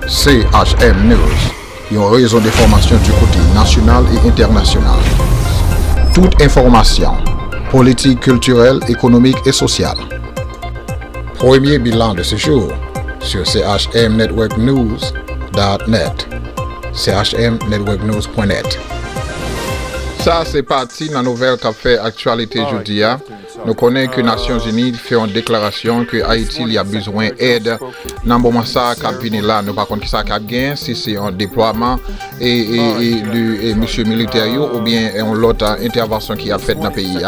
CHM News, une réseau d'information du côté national et international. Toute information, politique, culturelle, économique et sociale. Premier bilan de ce jour sur chmnetworknews.net. chmnetworknews.net. Ça, c'est parti dans la nouvelle qu'a fait actualité jeudi. Nous connaissons que les Nations Unies fait une déclaration que Haïti a besoin d'aide. Dans le moment ça, là, nous par contre qui ça a gagné, si c'est un déploiement de monsieur militaire ou bien une autre intervention qui a fait dans le pays.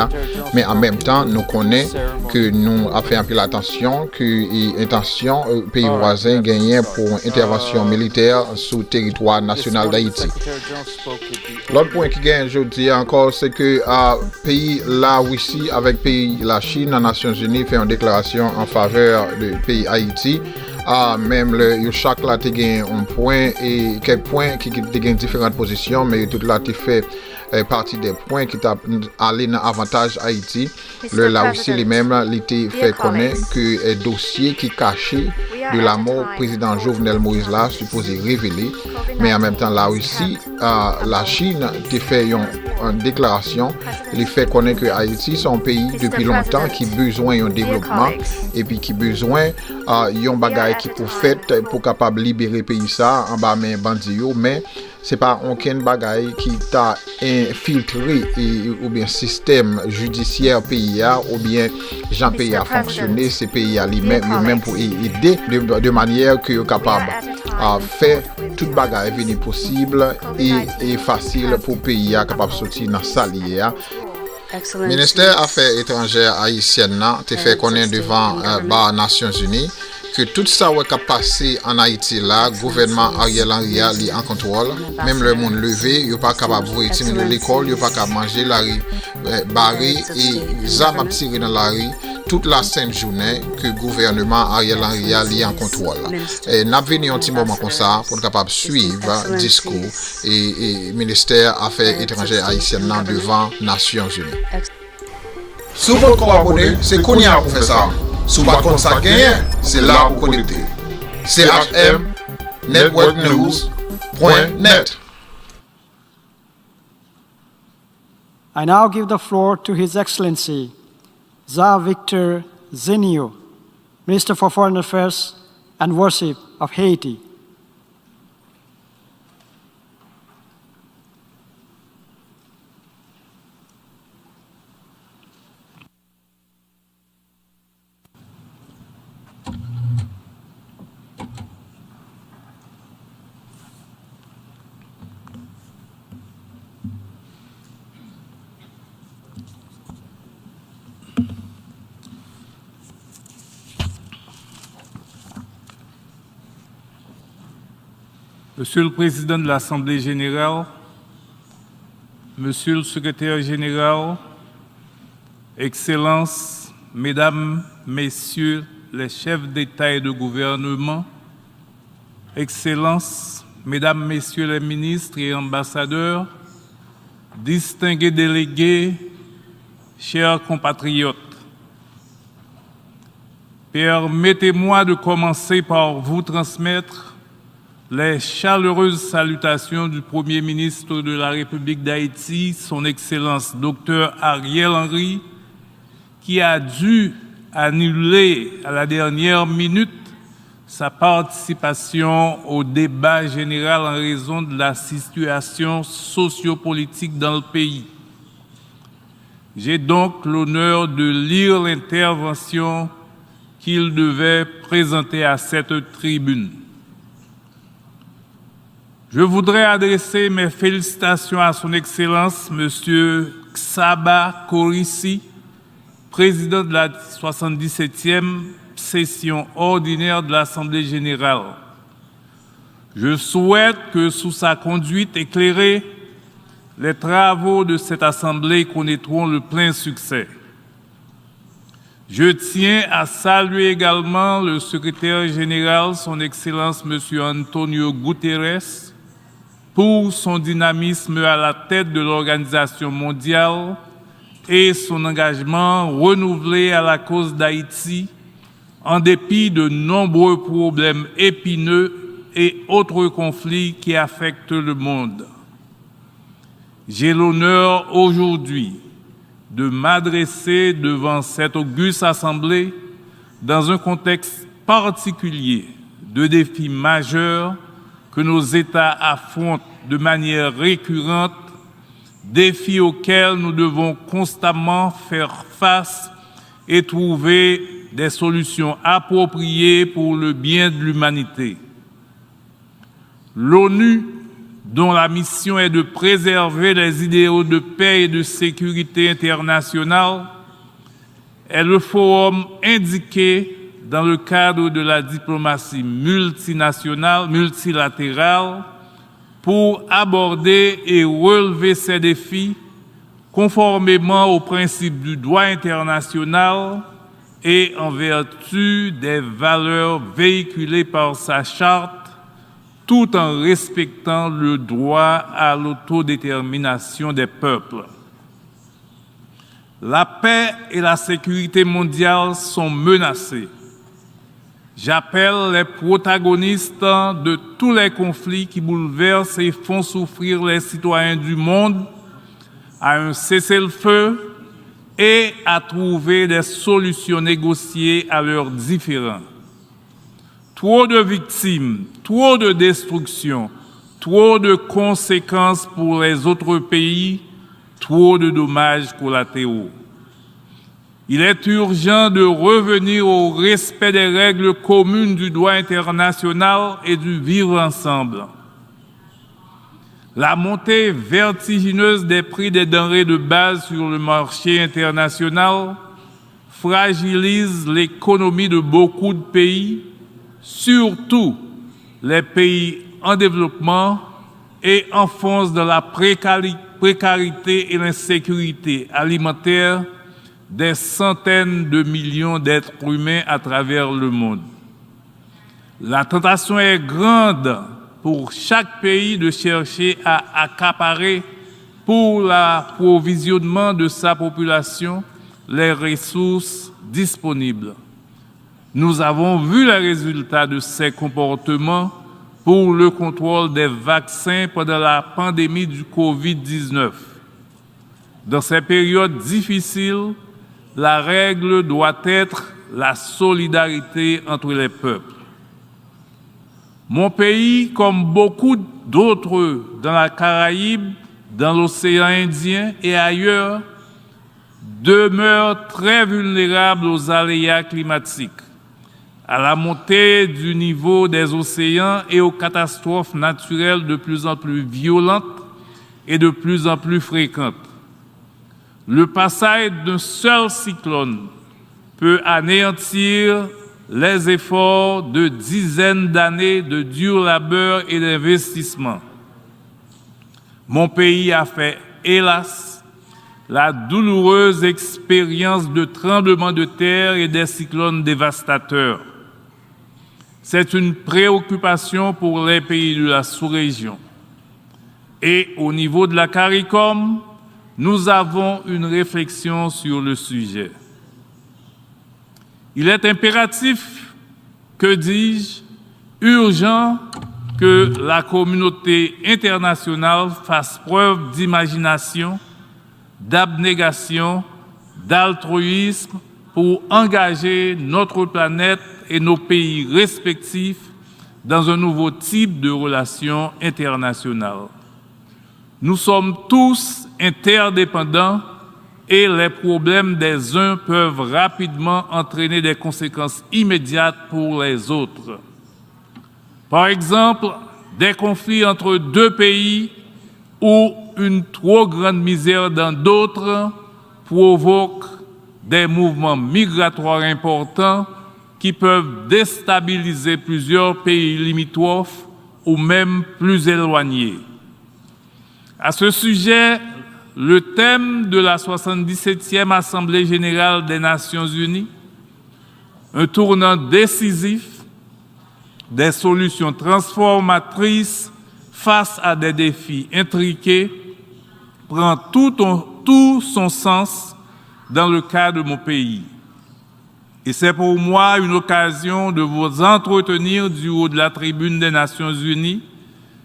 Mais en même temps, nous connaissons que nous avons fait un peu l'attention que l'intention pays voisin gagnait pour une intervention militaire sur le territoire national d'Haïti. L'autre point qui gagne aujourd'hui encore, c'est que pays la Russie avec pays la Chine, les Nations Unies fait une déclaration en faveur du pays Haïti. Même chaque là a un point et quelques points qui ont différentes positions, mais tout là a fait partie des points qui t'a allé dans avantage Haïti. Là aussi lui-même il fait connaître que dossier qui caché de la mort président Jovenel Moïse là supposé révéler, mais en même temps là aussi la Chine a fait une déclaration, il fait connaître que Haïti c'est un pays depuis longtemps qui besoin d'un développement et puis qui besoin yon bagay qui pour fait pour capable libérer pays ça en bas mais bandit mais c'est pas aucun bagay qui t'a infiltré ou bien système judiciaire pays ou bien Jean pays a fonctionné ces pays à lui-même pour aider de manière que capable faire toute bagay venir possible et facile pour pays à capable sortir dans salier. Ministère Affaires étrangères haïtienne a fait connaître devant les Nations Unies que tout ça qui a passé en Haïti là, gouvernement Ariel Henry est en contrôle. Même le monde levé, il n'est pas capable de voir de l'école, il n'est pas capable de manger la rue barré et zam a tiré dans la rue toute la sainte journée que le gouvernement Ariel Henry est en contrôle. Et nous avons venu un petit moment comme ça pour être capable de suivre le discours et ministère Affaires étrangères haïtiennes devant les Nations Unies. Si vous voulez abonner, c'est qu'on y a pour faire ça. Si vous voulez ça gagner, c'est là pour connecter. chmnetworknews.net. I now give the floor to His Excellency, Tsar Victor Zenio, Minister for Foreign Affairs and Worship of Haiti. Monsieur le Président de l'Assemblée générale, Monsieur le Secrétaire général, Excellences, Mesdames, Messieurs les chefs d'État et de gouvernement, Excellences, Mesdames, Messieurs les ministres et ambassadeurs, distingués délégués, chers compatriotes, permettez-moi de commencer par vous transmettre les chaleureuses salutations du Premier ministre de la République d'Haïti, son Excellence Dr Ariel Henry, qui a dû annuler à la dernière minute sa participation au débat général en raison de la situation sociopolitique dans le pays. J'ai donc l'honneur de lire l'intervention qu'il devait présenter à cette tribune. Je voudrais adresser mes félicitations à son Excellence, M. Xaba Korissi, président de la 77e session ordinaire de l'Assemblée générale. Je souhaite que, sous sa conduite éclairée, les travaux de cette Assemblée connaîtront le plein succès. Je tiens à saluer également le secrétaire général, son Excellence M. Antonio Guterres, pour son dynamisme à la tête de l'Organisation mondiale et son engagement renouvelé à la cause d'Haïti, en dépit de nombreux problèmes épineux et autres conflits qui affectent le monde. J'ai l'honneur aujourd'hui de m'adresser devant cette auguste assemblée dans un contexte particulier de défis majeurs que nos États affrontent de manière récurrente, défis auxquels nous devons constamment faire face et trouver des solutions appropriées pour le bien de l'humanité. L'ONU, dont la mission est de préserver les idéaux de paix et de sécurité internationale, est le forum indiqué dans le cadre de la diplomatie multilatérale pour aborder et relever ces défis conformément aux principes du droit international et en vertu des valeurs véhiculées par sa charte, tout en respectant le droit à l'autodétermination des peuples. La paix et la sécurité mondiale sont menacées. J'appelle les protagonistes de tous les conflits qui bouleversent et font souffrir les citoyens du monde à un cessez-le-feu et à trouver des solutions négociées à leurs différends. Trop de victimes, trop de destruction, trop de conséquences pour les autres pays, trop de dommages collatéraux. Il est urgent de revenir au respect des règles communes du droit international et du vivre ensemble. La montée vertigineuse des prix des denrées de base sur le marché international fragilise l'économie de beaucoup de pays, surtout les pays en développement, et enfonce dans la précarité et l'insécurité alimentaire des centaines de millions d'êtres humains à travers le monde. La tentation est grande pour chaque pays de chercher à accaparer pour l'approvisionnement de sa population les ressources disponibles. Nous avons vu les résultats de ces comportements pour le contrôle des vaccins pendant la pandémie du Covid-19. Dans ces périodes difficiles, la règle doit être la solidarité entre les peuples. Mon pays, comme beaucoup d'autres dans la Caraïbe, dans l'océan Indien et ailleurs, demeure très vulnérable aux aléas climatiques, à la montée du niveau des océans et aux catastrophes naturelles de plus en plus violentes et de plus en plus fréquentes. Le passage d'un seul cyclone peut anéantir les efforts de dizaines d'années de dur labeur et d'investissement. Mon pays a fait, hélas, la douloureuse expérience de tremblements de terre et des cyclones dévastateurs. C'est une préoccupation pour les pays de la sous-région. Et au niveau de la CARICOM, nous avons une réflexion sur le sujet. Il est impératif, que dis-je, urgent que la communauté internationale fasse preuve d'imagination, d'abnégation, d'altruisme pour engager notre planète et nos pays respectifs dans un nouveau type de relations internationales. Nous sommes tous interdépendants et les problèmes des uns peuvent rapidement entraîner des conséquences immédiates pour les autres. Par exemple, des conflits entre deux pays ou une trop grande misère dans d'autres provoquent des mouvements migratoires importants qui peuvent déstabiliser plusieurs pays limitrophes ou même plus éloignés. À ce sujet, le thème de la 77e Assemblée générale des Nations unies, un tournant décisif, des solutions transformatrices face à des défis intriqués, prend tout son sens dans le cas de mon pays. Et c'est pour moi une occasion de vous entretenir du haut de la tribune des Nations Unies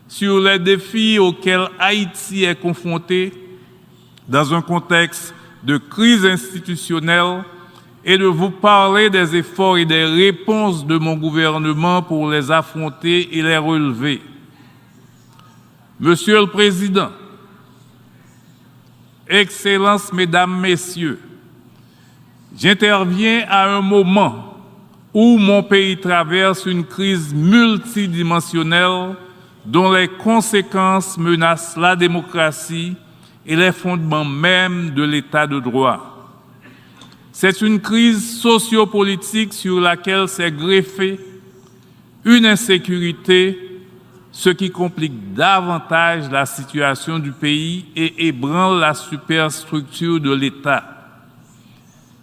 sur les défis auxquels Haïti est confronté dans un contexte de crise institutionnelle et de vous parler des efforts et des réponses de mon gouvernement pour les affronter et les relever. Monsieur le Président, Excellences, Mesdames, Messieurs, j'interviens à un moment où mon pays traverse une crise multidimensionnelle dont les conséquences menacent la démocratie et les fondements même de l'État de droit. C'est une crise sociopolitique sur laquelle s'est greffée une insécurité, ce qui complique davantage la situation du pays et ébranle la superstructure de l'État.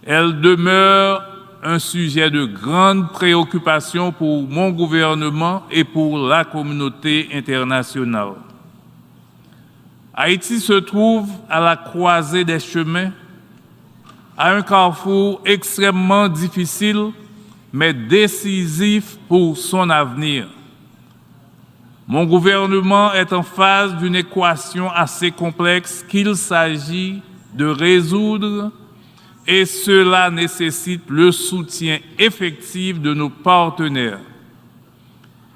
Elle demeure un sujet de grande préoccupation pour mon gouvernement et pour la communauté internationale. Haïti se trouve à la croisée des chemins, à un carrefour extrêmement difficile, mais décisif pour son avenir. Mon gouvernement est en face d'une équation assez complexe qu'il s'agit de résoudre et cela nécessite le soutien effectif de nos partenaires.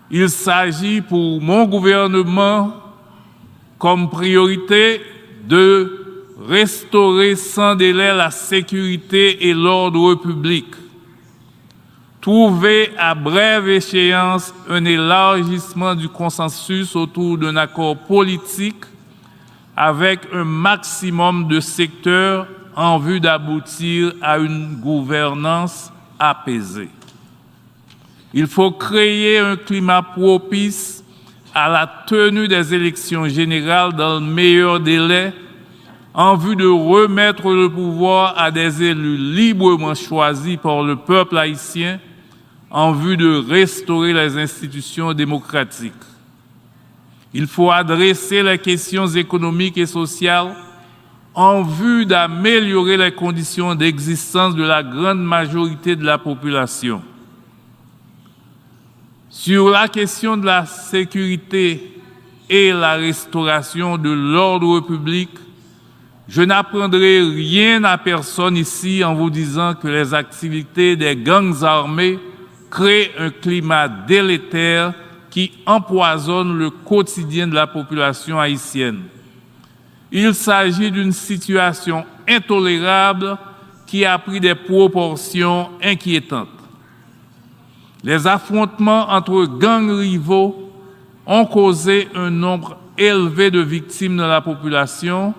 Il s'agit pour mon gouvernement comme priorité de restaurer sans délai la sécurité et l'ordre public, trouver à brève échéance un élargissement du consensus autour d'un accord politique avec un maximum de secteurs en vue d'aboutir à une gouvernance apaisée. Il faut créer un climat propice à la tenue des élections générales dans le meilleur délai en vue de remettre le pouvoir à des élus librement choisis par le peuple haïtien en vue de restaurer les institutions démocratiques. Il faut adresser les questions économiques et sociales en vue d'améliorer les conditions d'existence de la grande majorité de la population. Sur la question de la sécurité et la restauration de l'ordre public, je n'apprendrai rien à personne ici en vous disant que les activités des gangs armés créent un climat délétère qui empoisonne le quotidien de la population haïtienne. Il s'agit d'une situation intolérable qui a pris des proportions inquiétantes. Les affrontements entre gangs rivaux ont causé un nombre élevé de victimes de la population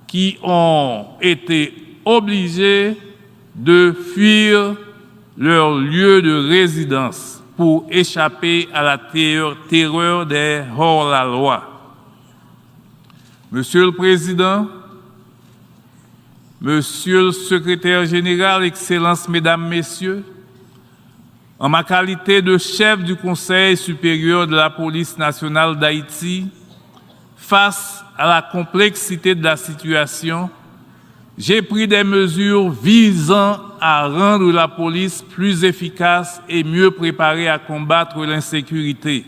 qui ont été obligés de fuir leur lieu de résidence pour échapper à la terreur des hors-la-loi. Monsieur le Président, Monsieur le Secrétaire général, Excellences, Mesdames, Messieurs, en ma qualité de chef du Conseil supérieur de la police nationale d'Haïti, face à la complexité de la situation, j'ai pris des mesures visant à rendre la police plus efficace et mieux préparée à combattre l'insécurité.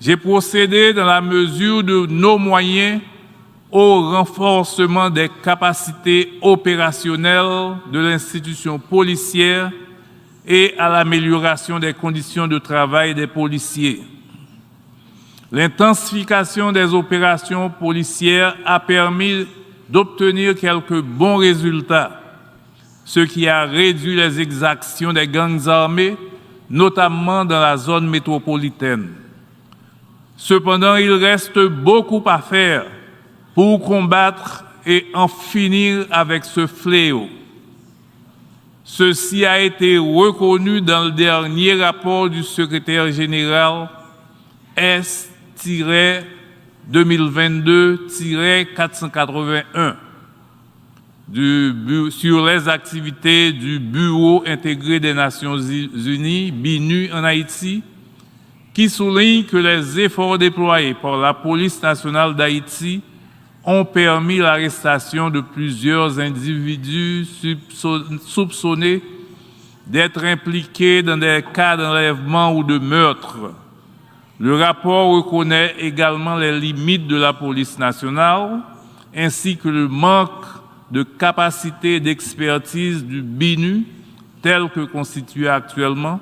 J'ai procédé dans la mesure de nos moyens au renforcement des capacités opérationnelles de l'institution policière et à l'amélioration des conditions de travail des policiers. L'intensification des opérations policières a permis d'obtenir quelques bons résultats, ce qui a réduit les exactions des gangs armés, notamment dans la zone métropolitaine. Cependant, il reste beaucoup à faire pour combattre et en finir avec ce fléau. Ceci a été reconnu dans le dernier rapport du secrétaire général S-2022-481 sur les activités du Bureau intégré des Nations Unies, BINU, en Haïti, qui souligne que les efforts déployés par la police nationale d'Haïti ont permis l'arrestation de plusieurs individus soupçonnés d'être impliqués dans des cas d'enlèvement ou de meurtre. Le rapport reconnaît également les limites de la police nationale, ainsi que le manque de capacité d'expertise du BINU, tel que constitué actuellement,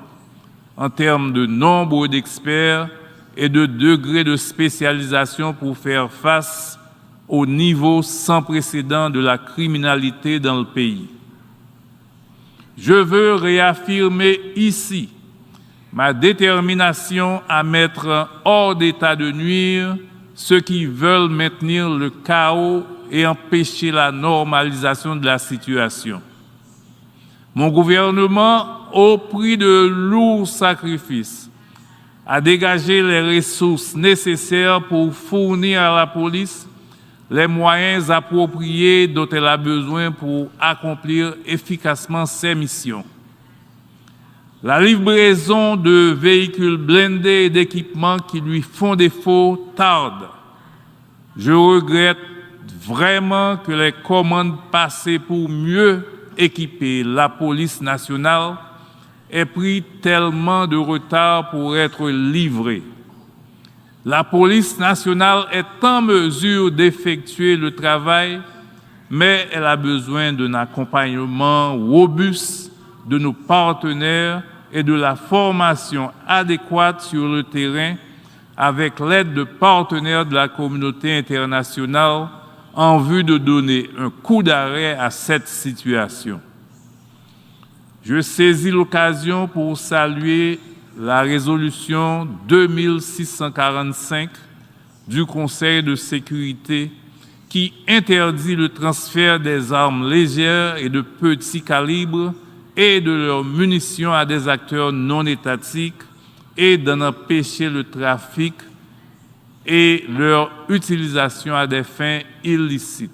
en termes de nombre d'experts et de degré de spécialisation pour faire face au niveau sans précédent de la criminalité dans le pays. Je veux réaffirmer ici ma détermination à mettre hors d'état de nuire ceux qui veulent maintenir le chaos et empêcher la normalisation de la situation. Mon gouvernement, au prix de lourds sacrifices, a dégagé les ressources nécessaires pour fournir à la police les moyens appropriés dont elle a besoin pour accomplir efficacement ses missions. La livraison de véhicules blindés et d'équipements qui lui font défaut tarde. Je regrette vraiment que les commandes passées pour mieux équiper la police nationale aient pris tellement de retard pour être livrées. La police nationale est en mesure d'effectuer le travail, mais elle a besoin d'un accompagnement robuste de nos partenaires et de la formation adéquate sur le terrain avec l'aide de partenaires de la communauté internationale en vue de donner un coup d'arrêt à cette situation. Je saisis l'occasion pour saluer la résolution 2645 du Conseil de sécurité qui interdit le transfert des armes légères et de petit calibre et de leurs munitions à des acteurs non étatiques et d'en empêcher le trafic et leur utilisation à des fins illicites.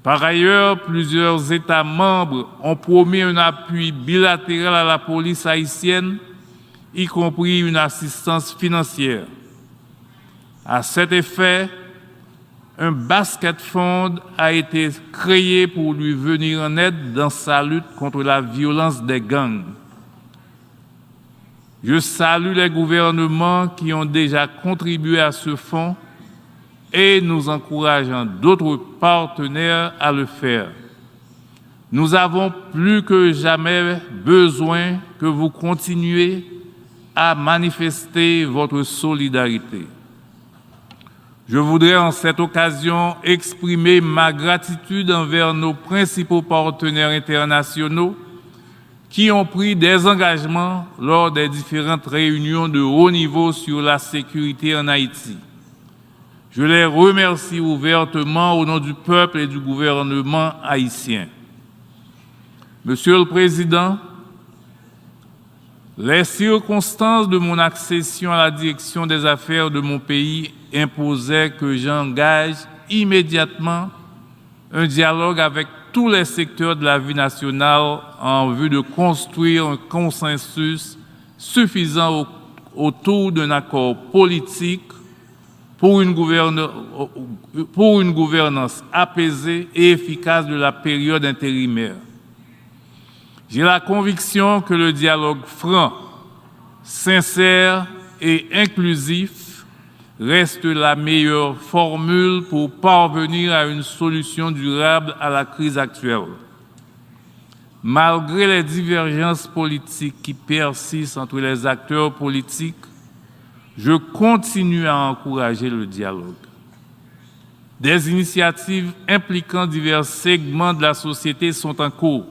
Par ailleurs, plusieurs États membres ont promis un appui bilatéral à la police haïtienne, y compris une assistance financière. À cet effet, un basket fund a été créé pour lui venir en aide dans sa lutte contre la violence des gangs. Je salue les gouvernements qui ont déjà contribué à ce fonds et nous encourageons d'autres partenaires à le faire. Nous avons plus que jamais besoin que vous continuiez à manifester votre solidarité. Je voudrais en cette occasion exprimer ma gratitude envers nos principaux partenaires internationaux qui ont pris des engagements lors des différentes réunions de haut niveau sur la sécurité en Haïti. Je les remercie ouvertement au nom du peuple et du gouvernement haïtien. Monsieur le Président, les circonstances de mon accession à la direction des affaires de mon pays imposaient que j'engage immédiatement un dialogue avec tous les secteurs de la vie nationale en vue de construire un consensus suffisant autour d'un accord politique pour une gouvernance apaisée et efficace de la période intérimaire. J'ai la conviction que le dialogue franc, sincère et inclusif reste la meilleure formule pour parvenir à une solution durable à la crise actuelle. Malgré les divergences politiques qui persistent entre les acteurs politiques, je continue à encourager le dialogue. Des initiatives impliquant divers segments de la société sont en cours.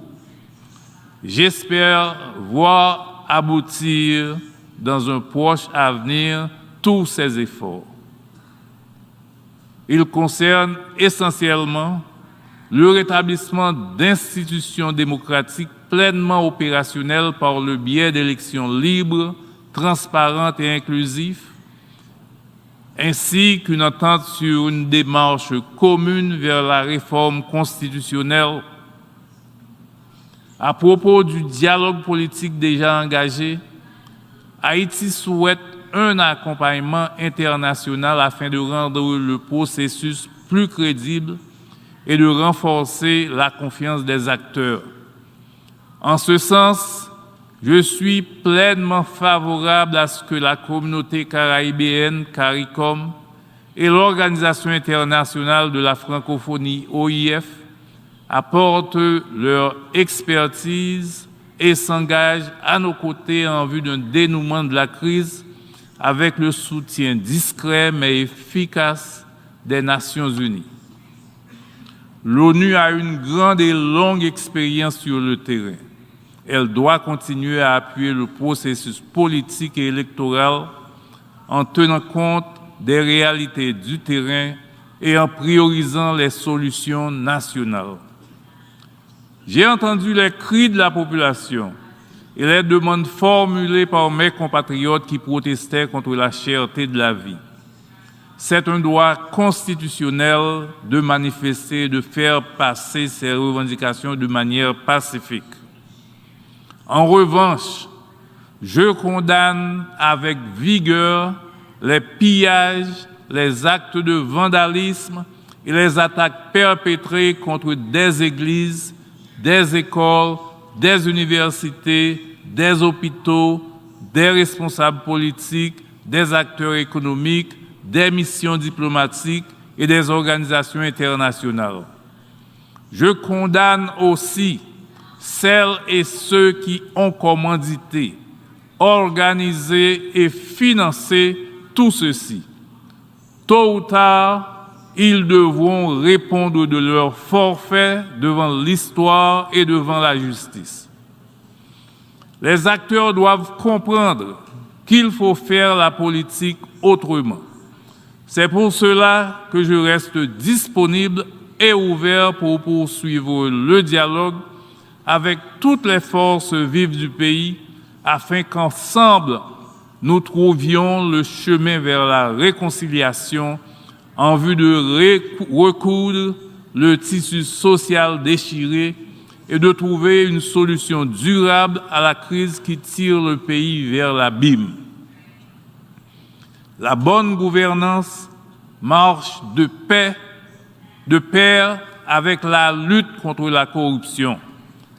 J'espère voir aboutir dans un proche avenir tous ces efforts. Ils concernent essentiellement le rétablissement d'institutions démocratiques pleinement opérationnelles par le biais d'élections libres, transparentes et inclusives, ainsi qu'une entente sur une démarche commune vers la réforme constitutionnelle. À propos du dialogue politique déjà engagé, Haïti souhaite un accompagnement international afin de rendre le processus plus crédible et de renforcer la confiance des acteurs. En ce sens, je suis pleinement favorable à ce que la communauté caribéenne, CARICOM, et l'Organisation internationale de la francophonie, OIF, apportent leur expertise et s'engagent à nos côtés en vue d'un dénouement de la crise avec le soutien discret mais efficace des Nations Unies. L'ONU a une grande et longue expérience sur le terrain. Elle doit continuer à appuyer le processus politique et électoral en tenant compte des réalités du terrain et en priorisant les solutions nationales. J'ai entendu les cris de la population et les demandes formulées par mes compatriotes qui protestaient contre la cherté de la vie. C'est un droit constitutionnel de manifester et de faire passer ces revendications de manière pacifique. En revanche, je condamne avec vigueur les pillages, les actes de vandalisme et les attaques perpétrées contre des églises, des écoles, des universités, des hôpitaux, des responsables politiques, des acteurs économiques, des missions diplomatiques et des organisations internationales. Je condamne aussi celles et ceux qui ont commandité, organisé et financé tout ceci. Tôt ou tard, ils devront répondre de leur forfait devant l'histoire et devant la justice. Les acteurs doivent comprendre qu'il faut faire la politique autrement. C'est pour cela que je reste disponible et ouvert pour poursuivre le dialogue avec toutes les forces vives du pays afin qu'ensemble, nous trouvions le chemin vers la réconciliation en vue de recoudre le tissu social déchiré et de trouver une solution durable à la crise qui tire le pays vers l'abîme. La bonne gouvernance marche de pair avec la lutte contre la corruption,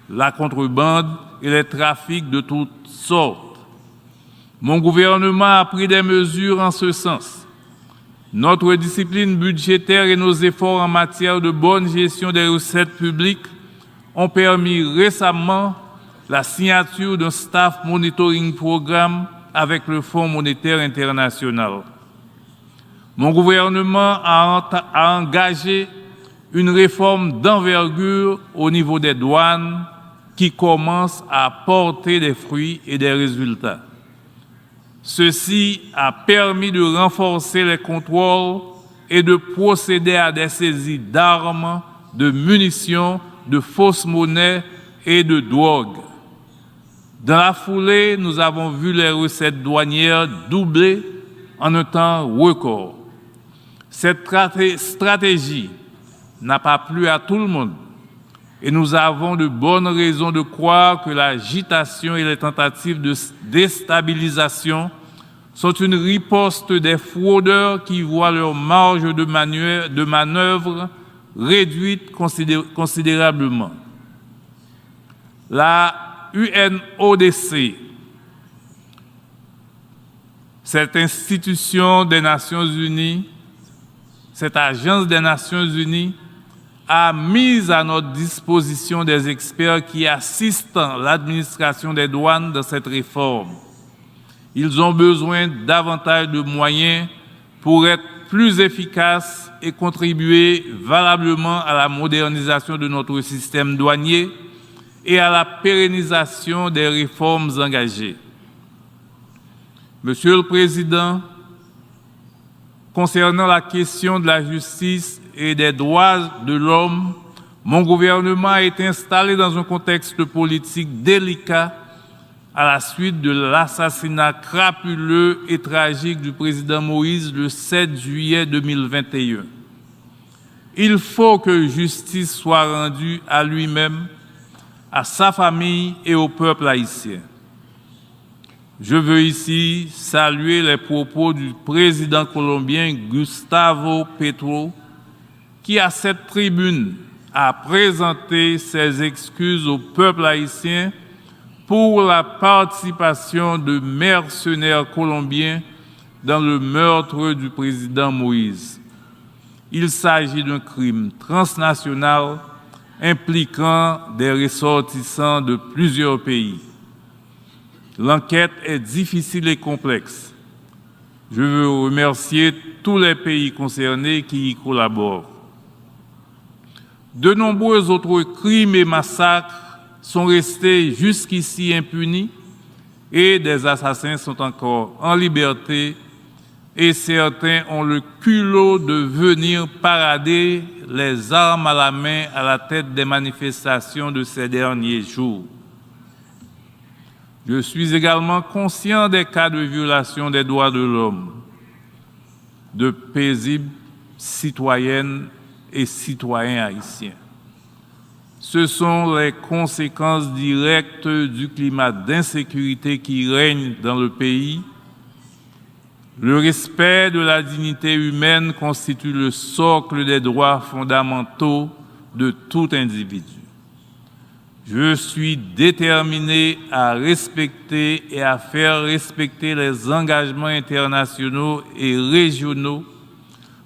la contrebande et les trafics de toutes sortes. Mon gouvernement a pris des mesures en ce sens. Notre discipline budgétaire et nos efforts en matière de bonne gestion des recettes publiques ont permis récemment la signature d'un staff monitoring programme avec le Fonds monétaire international. Mon gouvernement a engagé une réforme d'envergure au niveau des douanes qui commence à porter des fruits et des résultats. Ceci a permis de renforcer les contrôles et de procéder à des saisies d'armes, de munitions, de fausses monnaies et de drogue. Dans la foulée, nous avons vu les recettes douanières doubler en un temps record. Cette stratégie n'a pas plu à tout le monde et nous avons de bonnes raisons de croire que l'agitation et les tentatives de déstabilisation sont une riposte des fraudeurs qui voient leur marge de manœuvre réduite considérablement. La UNODC, cette institution des Nations Unies, cette agence des Nations Unies, a mis à notre disposition des experts qui assistent l'administration des douanes dans cette réforme. Ils ont besoin davantage de moyens pour être plus efficaces et contribuer valablement à la modernisation de notre système douanier et à la pérennisation des réformes engagées. Monsieur le Président, concernant la question de la justice et des droits de l'homme, mon gouvernement a été installé dans un contexte politique délicat à la suite de l'assassinat crapuleux et tragique du président Moïse le 7 juillet 2021. Il faut que justice soit rendue à lui-même, à sa famille et au peuple haïtien. Je veux ici saluer les propos du président colombien Gustavo Petro, qui à cette tribune a présenté ses excuses au peuple haïtien pour la participation de mercenaires colombiens dans le meurtre du président Moïse. Il s'agit d'un crime transnational impliquant des ressortissants de plusieurs pays. L'enquête est difficile et complexe. Je veux remercier tous les pays concernés qui y collaborent. De nombreux autres crimes et massacres sont restés jusqu'ici impunis et des assassins sont encore en liberté et certains ont le culot de venir parader les armes à la main à la tête des manifestations de ces derniers jours. Je suis également conscient des cas de violation des droits de l'homme, de paisibles citoyennes et citoyens haïtiens. Ce sont les conséquences directes du climat d'insécurité qui règne dans le pays. Le respect de la dignité humaine constitue le socle des droits fondamentaux de tout individu. Je suis déterminé à respecter et à faire respecter les engagements internationaux et régionaux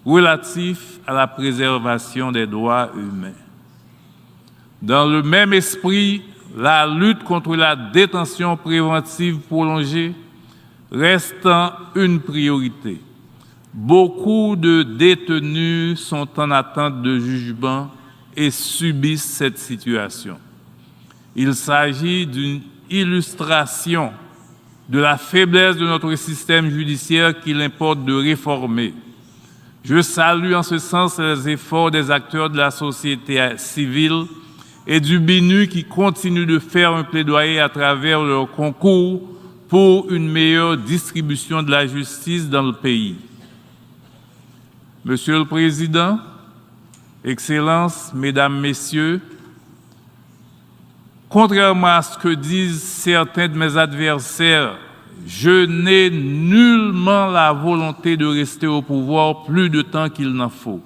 relatifs à la préservation des droits humains. Dans le même esprit, la lutte contre la détention préventive prolongée restant une priorité. Beaucoup de détenus sont en attente de jugement et subissent cette situation. Il s'agit d'une illustration de la faiblesse de notre système judiciaire qu'il importe de réformer. Je salue en ce sens les efforts des acteurs de la société civile et du BINU qui continuent de faire un plaidoyer à travers leur concours pour une meilleure distribution de la justice dans le pays. Monsieur le Président, Excellences, Mesdames, Messieurs, contrairement à ce que disent certains de mes adversaires, je n'ai nullement la volonté de rester au pouvoir plus de temps qu'il n'en faut.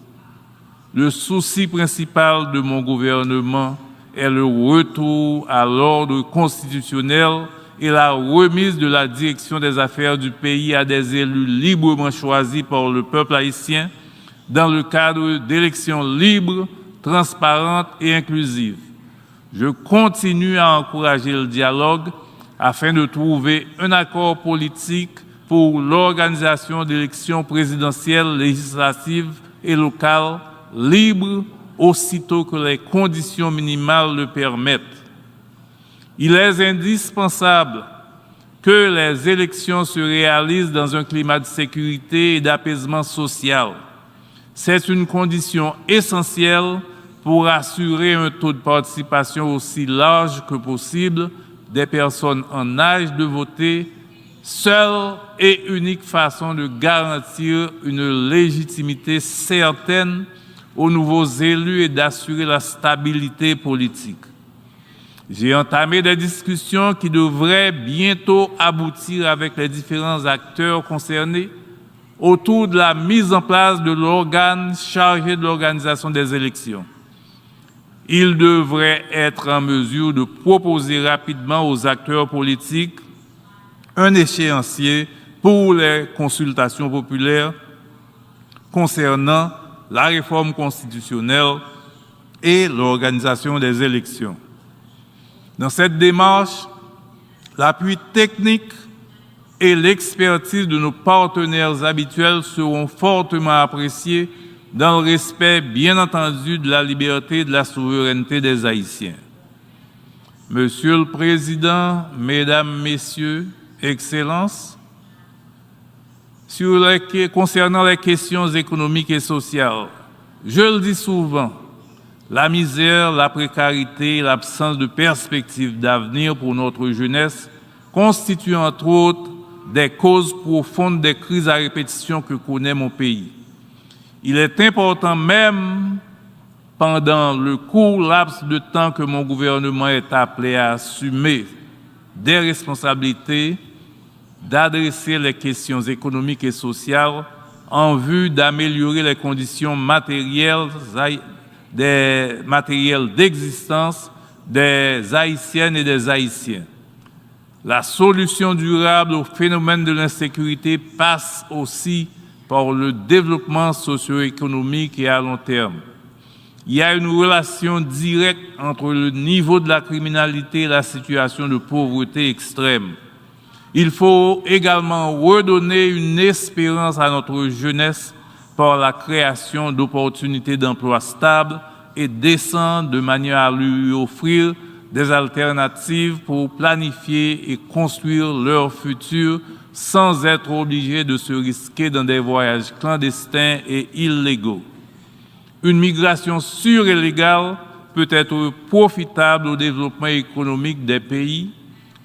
Le souci principal de mon gouvernement est le retour à l'ordre constitutionnel et la remise de la direction des affaires du pays à des élus librement choisis par le peuple haïtien dans le cadre d'élections libres, transparentes et inclusives. Je continue à encourager le dialogue afin de trouver un accord politique pour l'organisation d'élections présidentielles, législatives et locales libres aussitôt que les conditions minimales le permettent. Il est indispensable que les élections se réalisent dans un climat de sécurité et d'apaisement social. C'est une condition essentielle pour assurer un taux de participation aussi large que possible des personnes en âge de voter, seule et unique façon de garantir une légitimité certaine aux nouveaux élus et d'assurer la stabilité politique. J'ai entamé des discussions qui devraient bientôt aboutir avec les différents acteurs concernés autour de la mise en place de l'organe chargé de l'organisation des élections. Il devrait être en mesure de proposer rapidement aux acteurs politiques un échéancier pour les consultations populaires concernant la réforme constitutionnelle et l'organisation des élections. Dans cette démarche, l'appui technique et l'expertise de nos partenaires habituels seront fortement appréciés dans le respect, bien entendu, de la liberté et de la souveraineté des Haïtiens. Monsieur le Président, Mesdames, Messieurs, Excellences, concernant les questions économiques et sociales, je le dis souvent, la misère, la précarité et l'absence de perspectives d'avenir pour notre jeunesse constituent entre autres des causes profondes des crises à répétition que connaît mon pays. Il est important même, pendant le court laps de temps que mon gouvernement est appelé à assumer des responsabilités, d'adresser les questions économiques et sociales en vue d'améliorer les conditions matérielles des matériels d'existence des Haïtiennes et des Haïtiens. La solution durable au phénomène de l'insécurité passe aussi par le développement socio-économique et à long terme. Il y a une relation directe entre le niveau de la criminalité et la situation de pauvreté extrême. Il faut également redonner une espérance à notre jeunesse par la création d'opportunités d'emploi stables et décentes de manière à lui offrir des alternatives pour planifier et construire leur futur sans être obligés de se risquer dans des voyages clandestins et illégaux. Une migration sûre et légale peut être profitable au développement économique des pays,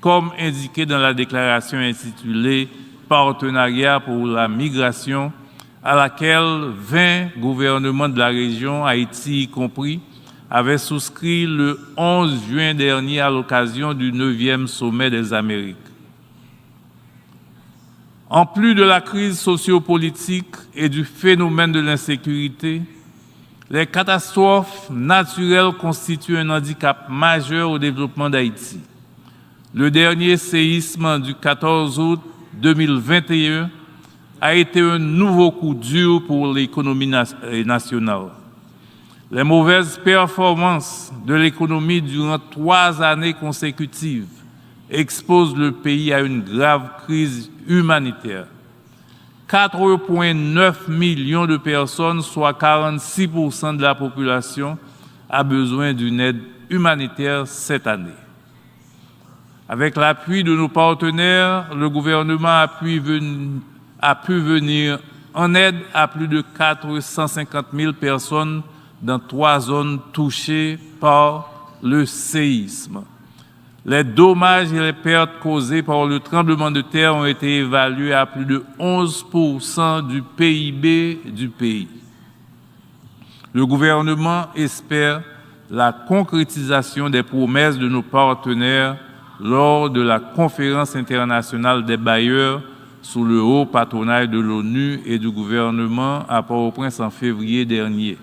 comme indiqué dans la déclaration intitulée « Partenariat pour la migration », à laquelle 20 gouvernements de la région, Haïti y compris, avaient souscrit le 11 juin dernier à l'occasion du 9e sommet des Amériques. En plus de la crise sociopolitique et du phénomène de l'insécurité, les catastrophes naturelles constituent un handicap majeur au développement d'Haïti. Le dernier séisme du 14 août 2021 a été un nouveau coup dur pour l'économie nationale. Les mauvaises performances de l'économie durant 3 années consécutives exposent le pays à une grave crise humanitaire. 4,9 millions de personnes, soit 46% de la population, a besoin d'une aide humanitaire cette année. Avec l'appui de nos partenaires, le gouvernement a pu venir en aide à plus de 450 000 personnes dans 3 zones touchées par le séisme. Les dommages et les pertes causées par le tremblement de terre ont été évalués à plus de 11% du PIB du pays. Le gouvernement espère la concrétisation des promesses de nos partenaires lors de la conférence internationale des bailleurs sous le haut patronage de l'ONU et du gouvernement à Port-au-Prince en février dernier.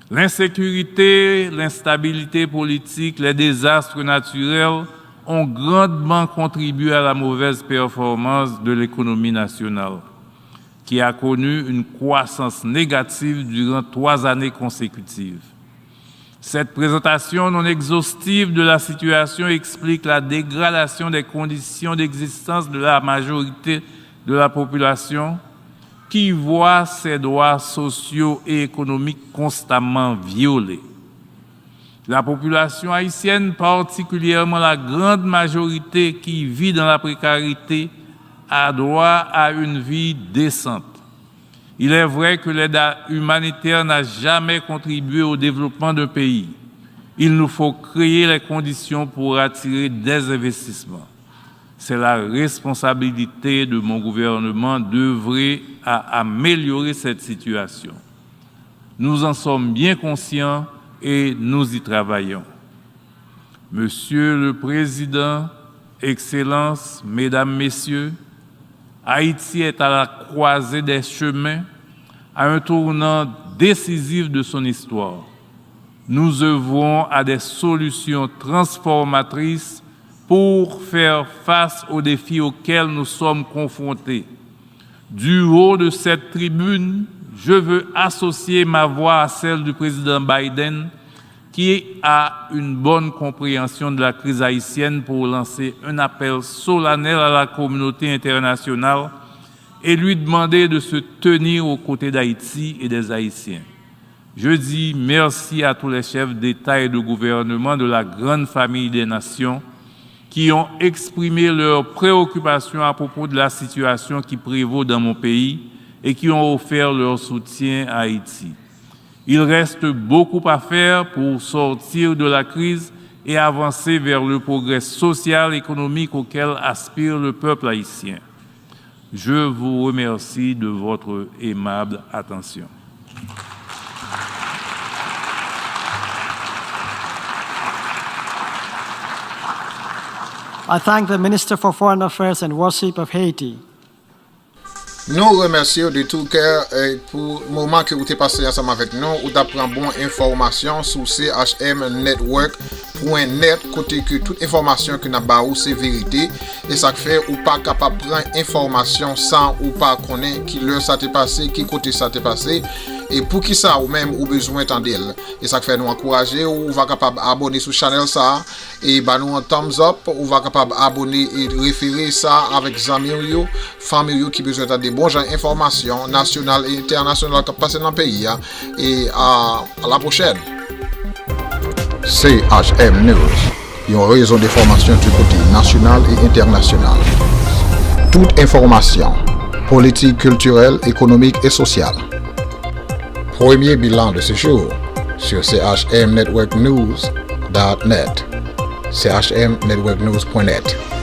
L'insécurité, l'instabilité politique, les désastres naturels ont grandement contribué à la mauvaise performance de l'économie nationale, qui a connu une croissance négative durant 3 années consécutives. Cette présentation non exhaustive de la situation explique la dégradation des conditions d'existence de la majorité de la population, qui voit ses droits sociaux et économiques constamment violés. La population haïtienne, particulièrement la grande majorité qui vit dans la précarité, a droit à une vie décente. Il est vrai que l'aide humanitaire n'a jamais contribué au développement d'un pays. Il nous faut créer les conditions pour attirer des investissements. C'est la responsabilité de mon gouvernement d'œuvrer à améliorer cette situation. Nous en sommes bien conscients et nous y travaillons. Monsieur le Président, Excellences, Mesdames, Messieurs, Haïti est à la croisée des chemins, à un tournant décisif de son histoire. Nous œuvrons à des solutions transformatrices pour faire face aux défis auxquels nous sommes confrontés. Du haut de cette tribune, je veux associer ma voix à celle du président Biden, qui a une bonne compréhension de la crise haïtienne pour lancer un appel solennel à la communauté internationale et lui demander de se tenir aux côtés d'Haïti et des Haïtiens. Je dis merci à tous les chefs d'État et de gouvernement de la grande famille des nations qui ont exprimé leurs préoccupations à propos de la situation qui prévaut dans mon pays et qui ont offert leur soutien à Haïti. Il reste beaucoup à faire pour sortir de la crise et avancer vers le progrès social et économique auquel aspire le peuple haïtien. Je vous remercie de votre aimable attention. I thank the Minister for Foreign Affairs and Worship of Haiti. Nous remercions de tout cœur pour le moment que vous avez passé ensemble avec nous. Vous avez pris bonne information sur chmnetwork.net, côté que toute information que nous avons c'est vérité. Et ça fait ou pas capable de prendre information sans ou pas connaître qui l'heure ça t'est passé, qui côté ça t'est passé. Et pour qui ça ou même ou besoin d'entendre. Et ça fait nous encourager ou va capable abonner sur channel ça et bah nous un thumbs up ou va capable abonner et référer ça avec amis yo, famille qui besoin de bons gens informations nationales et internationales qui passent dans le pays et à la prochaine. CHM News, une réseau d'information du côté national et international. Toute information politique, culturelle, économique et sociale. Premier bilan de ce jour sur chmnetworknews.net, chmnetworknews.net.